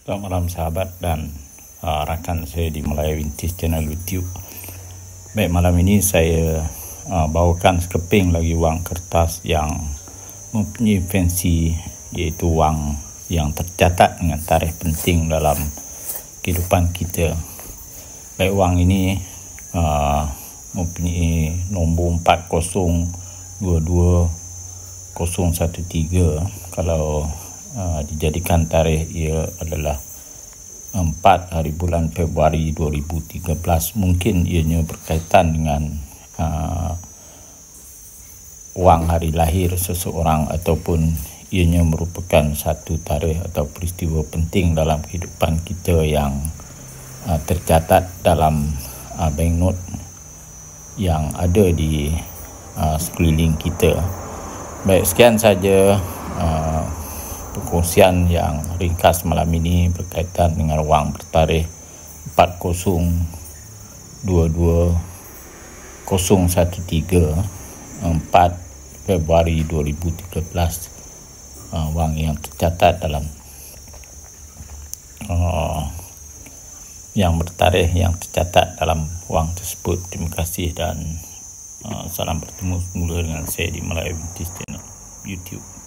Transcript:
Selamat malam sahabat dan rakan saya di Melayu Vintage channel YouTube. Baik, malam ini saya bawakan sekeping lagi wang kertas yang mempunyai fancy, iaitu wang yang tercatat dengan tarikh penting dalam kehidupan kita. Baik, wang ini mempunyai nombor 4022013. Kalau dijadikan tarikh, ia adalah 4 hari bulan Februari 2013. Mungkin ianya berkaitan dengan wang hari lahir seseorang, ataupun ianya merupakan satu tarikh atau peristiwa penting dalam kehidupan kita yang tercatat dalam banknot yang ada di sekeliling kita. Baik, sekian saja perkongsian yang ringkas malam ini berkaitan dengan wang bertarikh 4022013 4 Februari 2013, wang yang tercatat dalam yang bertarikh yang tercatat dalam wang tersebut. Terima kasih dan salam bertemu semula dengan saya di Melayu Vintage channel YouTube.